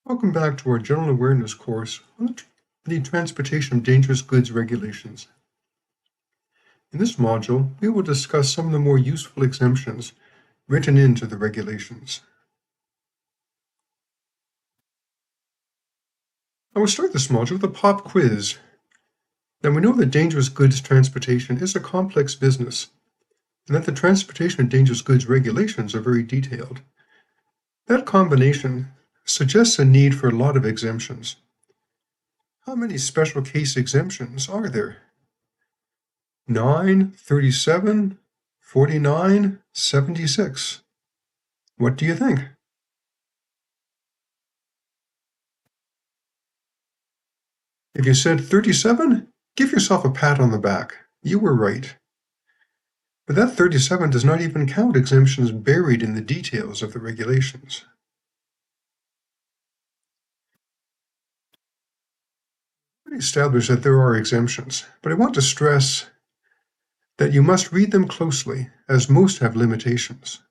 Welcome back to our General Awareness course on the Transportation of Dangerous Goods Regulations. In this module, we will discuss some of the more useful exemptions written into the regulations. I will start this module with a pop quiz. Now we know that dangerous goods transportation is a complex business, and that the transportation of dangerous goods regulations are very detailed. That combination suggests a need for a lot of exemptions. How many special case exemptions are there? 9, 37, 49, 76. What do you think? If you said 37, give yourself a pat on the back. You were right. But that 37 does not even count exemptions buried in the details of the regulations. We established that there are exemptions, but I want to stress that you must read them closely, as most have limitations.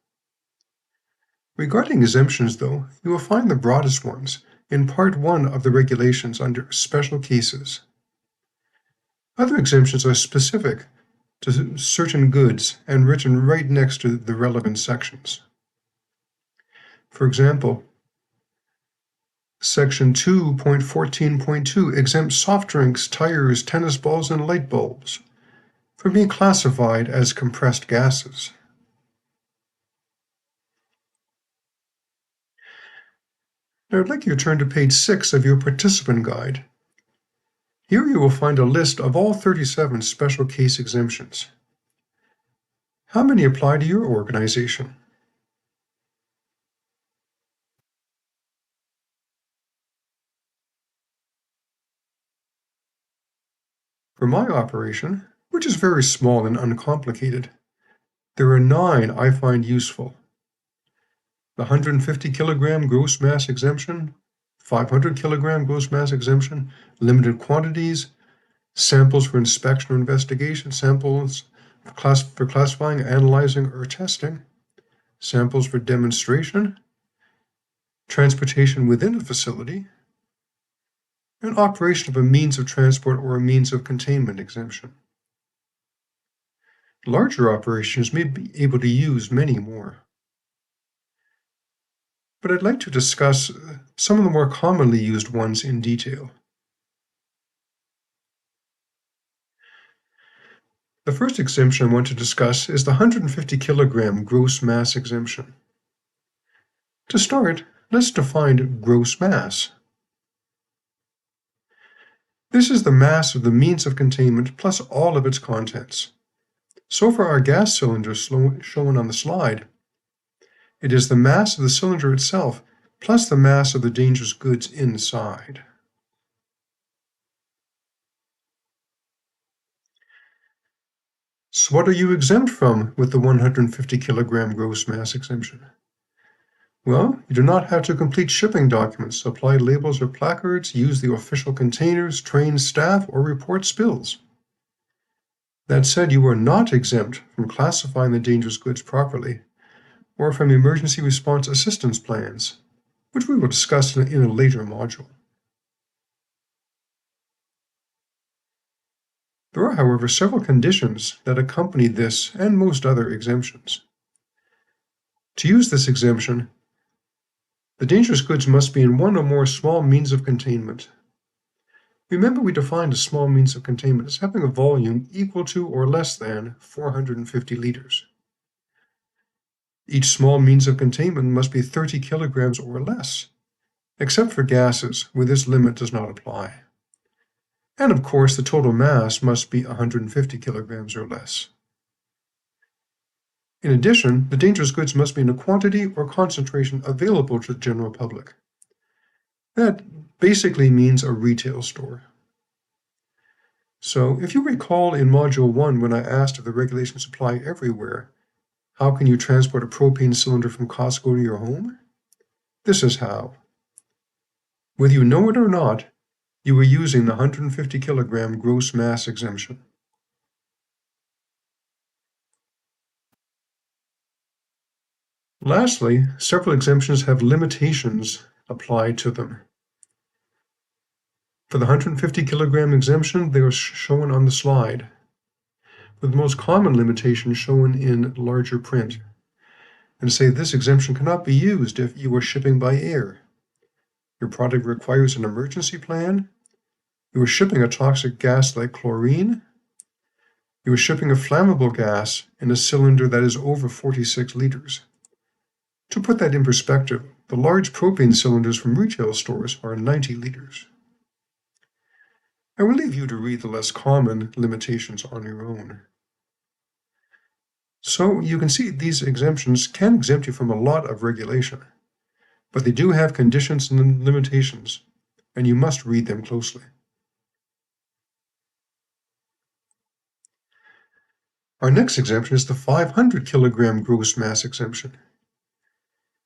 Regarding exemptions, though, you will find the broadest ones in Part 1 of the regulations under Special Cases. Other exemptions are specific to certain goods and written right next to the relevant sections. For example, Section 2.14.2 exempts soft drinks, tires, tennis balls, and light bulbs from being classified as compressed gases. Now I'd like you to turn to page 6 of your participant guide. Here you will find a list of all 37 special case exemptions. How many apply to your organization? For my operation, which is very small and uncomplicated, there are 9 I find useful. The 150 kilogram gross mass exemption, 500 kilogram gross mass exemption, limited quantities, samples for inspection or investigation, samples for classifying, analyzing, or testing, samples for demonstration, transportation within a facility, and operation of a means of transport or a means of containment exemption. Larger operations may be able to use many more. But I'd like to discuss some of the more commonly used ones in detail. The first exemption I want to discuss is the 150 kilogram gross mass exemption. To start, let's define gross mass. This is the mass of the means of containment plus all of its contents. So for our gas cylinder shown on the slide, it is the mass of the cylinder itself plus the mass of the dangerous goods inside. So what are you exempt from with the 150 kilogram gross mass exemption? Well, you do not have to complete shipping documents, supply labels or placards, use the official containers, train staff, or report spills. That said, you are not exempt from classifying the dangerous goods properly, or from emergency response assistance plans, which we will discuss in a later module. There are, however, several conditions that accompany this and most other exemptions. To use this exemption, the dangerous goods must be in one or more small means of containment. Remember, we defined a small means of containment as having a volume equal to or less than 450 liters. Each small means of containment must be 30 kilograms or less, except for gases, where this limit does not apply. And of course, the total mass must be 150 kilograms or less. In addition, the dangerous goods must be in a quantity or concentration available to the general public. That basically means a retail store. So if you recall in Module 1 when I asked if the regulations apply everywhere, how can you transport a propane cylinder from Costco to your home? This is how. Whether you know it or not, you are using the 150 kilogram gross mass exemption. Lastly, several exemptions have limitations applied to them. For the 150 kilogram exemption, they are shown on the slide, with the most common limitation shown in larger print, and say this exemption cannot be used if you are shipping by air. Your product requires an emergency plan. You are shipping a toxic gas like chlorine. You are shipping a flammable gas in a cylinder that is over 46 liters. To put that in perspective, the large propane cylinders from retail stores are 90 liters. I will leave you to read the less common limitations on your own. So you can see these exemptions can exempt you from a lot of regulation, but they do have conditions and limitations, and you must read them closely. Our next exemption is the 500 kilogram gross mass exemption.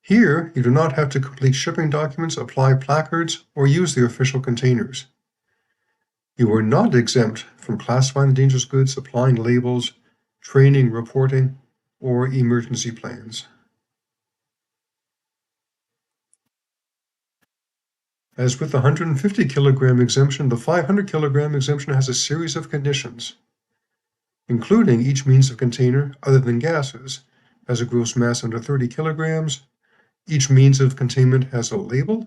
Here, you do not have to complete shipping documents, apply placards, or use the official containers. You are not exempt from classifying the dangerous goods, applying labels, training, reporting, or emergency plans. As with the 150 kilogram exemption, the 500 kilogram exemption has a series of conditions, including each means of container, other than gases, has a gross mass under 30 kilograms. Each means of containment has a label.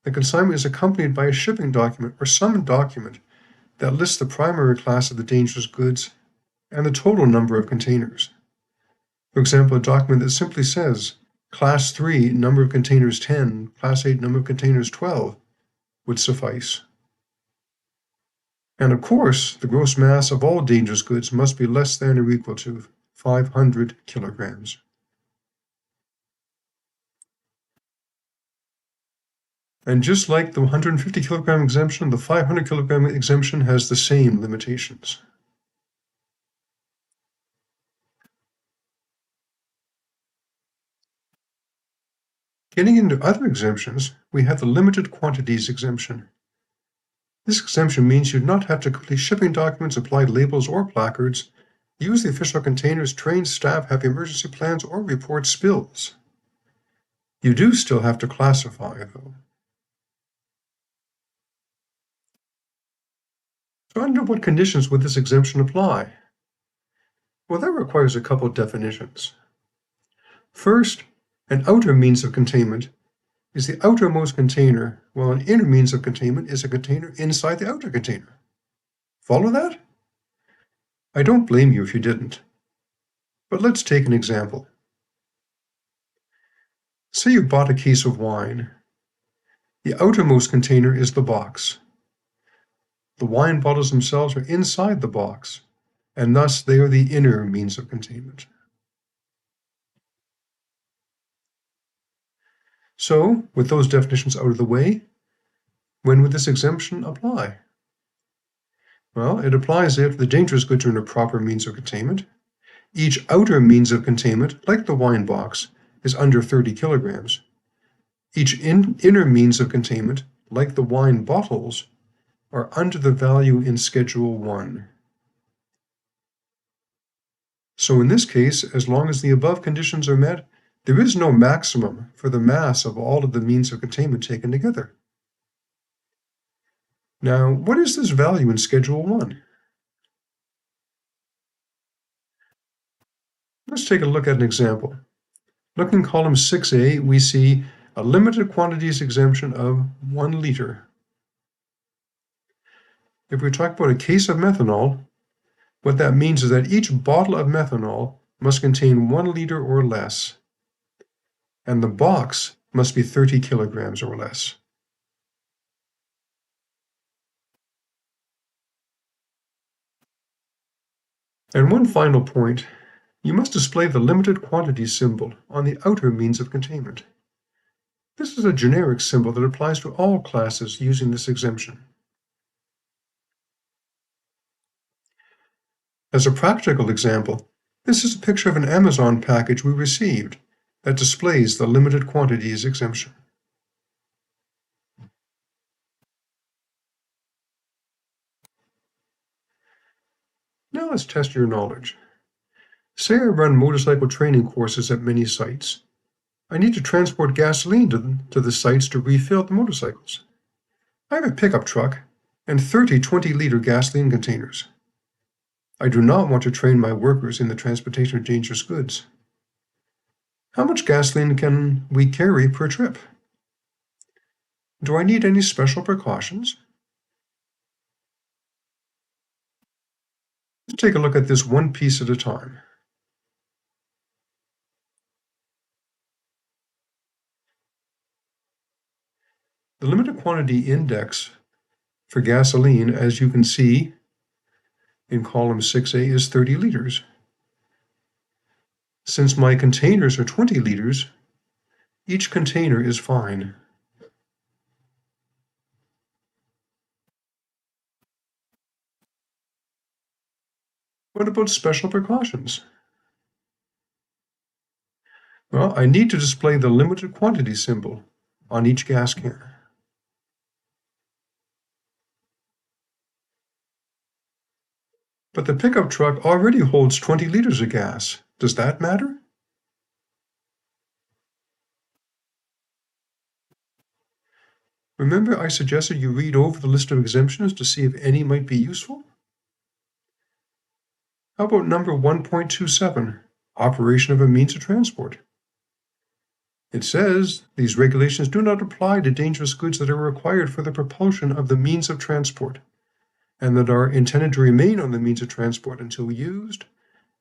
The consignment is accompanied by a shipping document or some document that lists the primary class of the dangerous goods and the total number of containers. For example, a document that simply says Class 3, number of containers 10, Class 8, number of containers 12 would suffice. And of course, the gross mass of all dangerous goods must be less than or equal to 500 kilograms. And just like the 150 kilogram exemption, the 500 kilogram exemption has the same limitations. Getting into other exemptions, we have the limited quantities exemption. This exemption means you do not have to complete shipping documents, apply labels or placards, use the official containers, train staff, have emergency plans, or report spills. You do still have to classify, though. So under what conditions would this exemption apply? Well, that requires a couple of definitions. First, an outer means of containment is the outermost container, while an inner means of containment is a container inside the outer container. Follow that? I don't blame you if you didn't. But let's take an example. Say you bought a case of wine. The outermost container is the box. The wine bottles themselves are inside the box, and thus they are the inner means of containment. So, with those definitions out of the way, when would this exemption apply? Well, it applies if the dangerous goods are in a proper means of containment. Each outer means of containment, like the wine box, is under 30 kilograms. Each inner means of containment, like the wine bottles, are under the value in Schedule 1. So in this case, as long as the above conditions are met, there is no maximum for the mass of all of the means of containment taken together. Now, what is this value in Schedule 1? Let's take a look at an example. Look in column 6A, we see a limited quantities exemption of 1 liter. If we talk about a case of methanol, what that means is that each bottle of methanol must contain 1 liter or less, and the box must be 30 kilograms or less. And one final point, you must display the limited quantity symbol on the outer means of containment. This is a generic symbol that applies to all classes using this exemption. As a practical example, this is a picture of an Amazon package we received that displays the limited quantities exemption. Now let's test your knowledge. Say I run motorcycle training courses at many sites. I need to transport gasoline to the sites to refill the motorcycles. I have a pickup truck and 30 20-liter gasoline containers. I do not want to train my workers in the transportation of dangerous goods. How much gasoline can we carry per trip? Do I need any special precautions? Let's take a look at this one piece at a time. The limited quantity index for gasoline, as you can see in column 6A, is 30 liters. Since my containers are 20 liters, each container is fine. What about special precautions? Well, I need to display the limited quantity symbol on each gas can. But the pickup truck already holds 20 liters of gas. Does that matter? Remember I suggested you read over the list of exemptions to see if any might be useful? How about number 1.27, operation of a means of transport? It says these regulations do not apply to dangerous goods that are required for the propulsion of the means of transport and that are intended to remain on the means of transport until used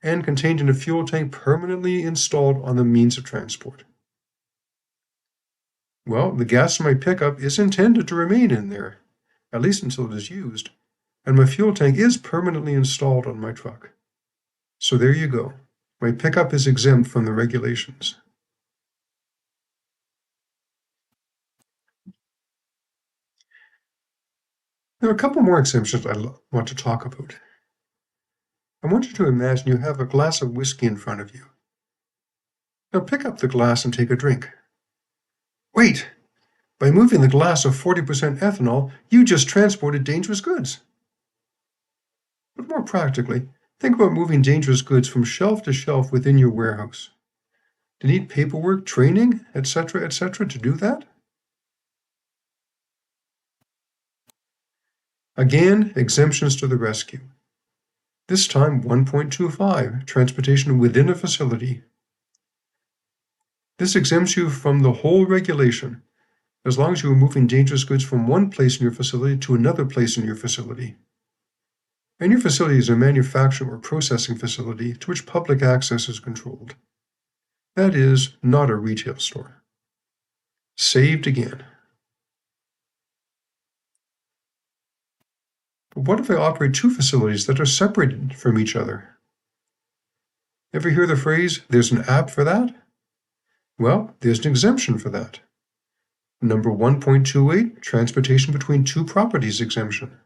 and contained in a fuel tank permanently installed on the means of transport. Well, the gas in my pickup is intended to remain in there, at least until it is used, and my fuel tank is permanently installed on my truck. So there you go. My pickup is exempt from the regulations. There are a couple more exemptions I want to talk about. I want you to imagine you have a glass of whiskey in front of you. Now pick up the glass and take a drink. Wait! By moving the glass of 40% ethanol, you just transported dangerous goods. But more practically, think about moving dangerous goods from shelf to shelf within your warehouse. Do you need paperwork, training, etc., to do that? Again, exemptions to the rescue. This time 1.25, transportation within a facility. This exempts you from the whole regulation, as long as you are moving dangerous goods from one place in your facility to another place in your facility. And your facility is a manufacturing or processing facility to which public access is controlled. That is, not a retail store. Saved again. But what if I operate two facilities that are separated from each other? Ever hear the phrase, there's an app for that? Well, there's an exemption for that. Number 1.28, transportation between two properties exemption.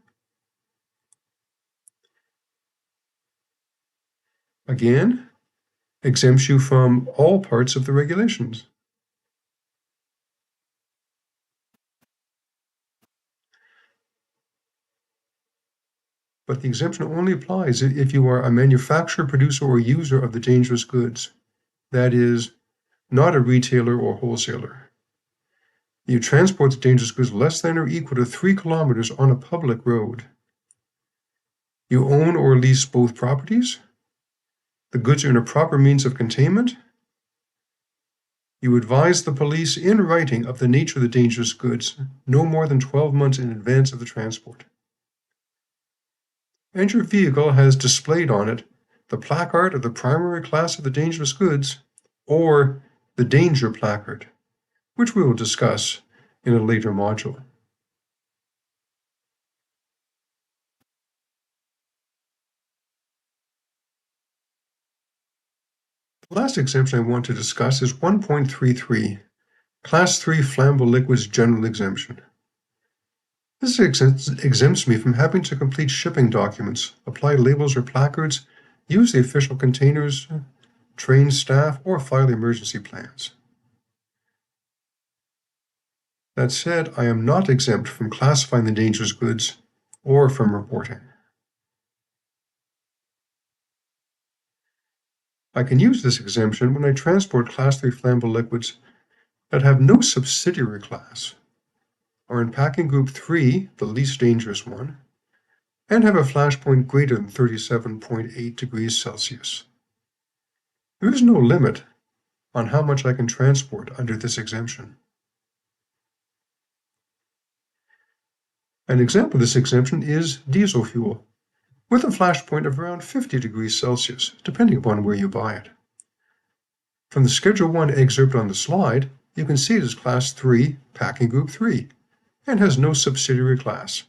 Again, exempts you from all parts of the regulations. But the exemption only applies if you are a manufacturer, producer, or user of the dangerous goods. That is, not a retailer or wholesaler. You transport the dangerous goods less than or equal to 3 kilometers on a public road. You own or lease both properties. The goods are in a proper means of containment. You advise the police in writing of the nature of the dangerous goods no more than 12 months in advance of the transport. And your vehicle has displayed on it the placard of the primary class of the dangerous goods, or the danger placard, which we will discuss in a later module. The last exemption I want to discuss is 1.33, Class 3 Flammable Liquids General Exemption. This exempts me from having to complete shipping documents, apply labels or placards, use the official containers, train staff, or file emergency plans. That said, I am not exempt from classifying the dangerous goods or from reporting. I can use this exemption when I transport Class 3 flammable liquids that have no subsidiary class. are in packing group 3, the least dangerous one, and have a flash point greater than 37.8 degrees Celsius. There is no limit on how much I can transport under this exemption. An example of this exemption is diesel fuel, with a flash point of around 50 degrees Celsius, depending upon where you buy it. From the Schedule 1 excerpt on the slide, you can see it is Class 3, Packing Group 3, and has no subsidiary class.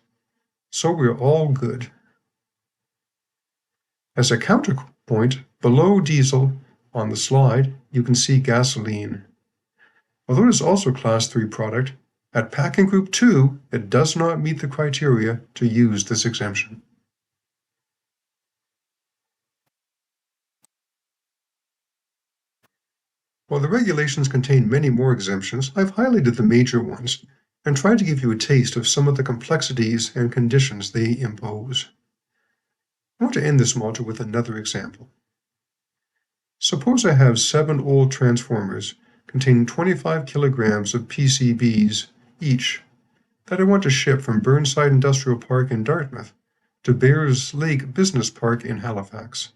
So we're all good. As a counterpoint, below diesel on the slide, you can see gasoline. Although it is also a Class 3 product, at Packing Group 2, it does not meet the criteria to use this exemption. While the regulations contain many more exemptions, I've highlighted the major ones and tried to give you a taste of some of the complexities and conditions they impose. I want to end this module with another example. Suppose I have 7 old transformers containing 25 kilograms of PCBs each that I want to ship from Burnside Industrial Park in Dartmouth to Bears Lake Business Park in Halifax.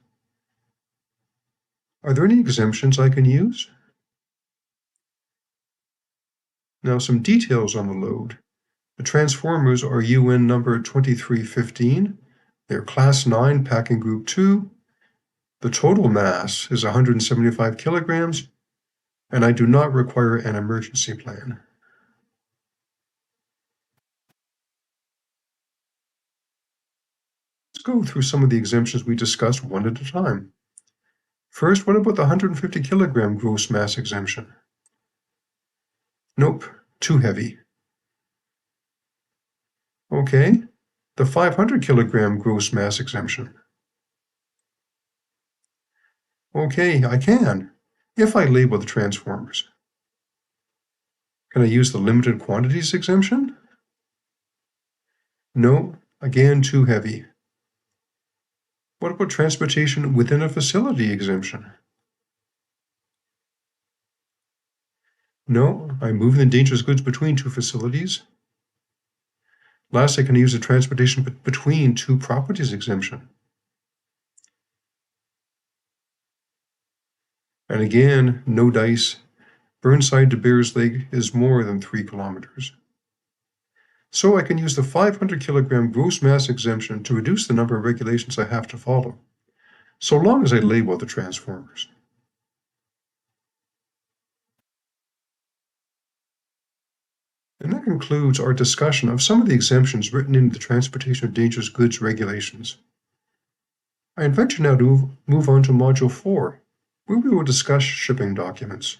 Are there any exemptions I can use? Now some details on the load. The transformers are UN number 2315. They're Class 9 Packing Group 2. The total mass is 175 kilograms, and I do not require an emergency plan. Let's go through some of the exemptions we discussed one at a time. First, what about the 150 kilogram gross mass exemption? Nope, too heavy. Okay, the 500 kilogram gross mass exemption. Okay, I can, if I label the transformers. Can I use the limited quantities exemption? No, again, too heavy. What about transportation within a facility exemption? No, I'm moving the dangerous goods between 2 facilities. Last, I can use the transportation between 2 properties exemption. And again, no dice. Burnside to Bears Lake is more than 3 kilometers. So I can use the 500 kilogram gross mass exemption to reduce the number of regulations I have to follow, so long as I label the transformers. And that concludes our discussion of some of the exemptions written into the Transportation of Dangerous Goods regulations. I invite you now to move on to Module 4, where we will discuss shipping documents.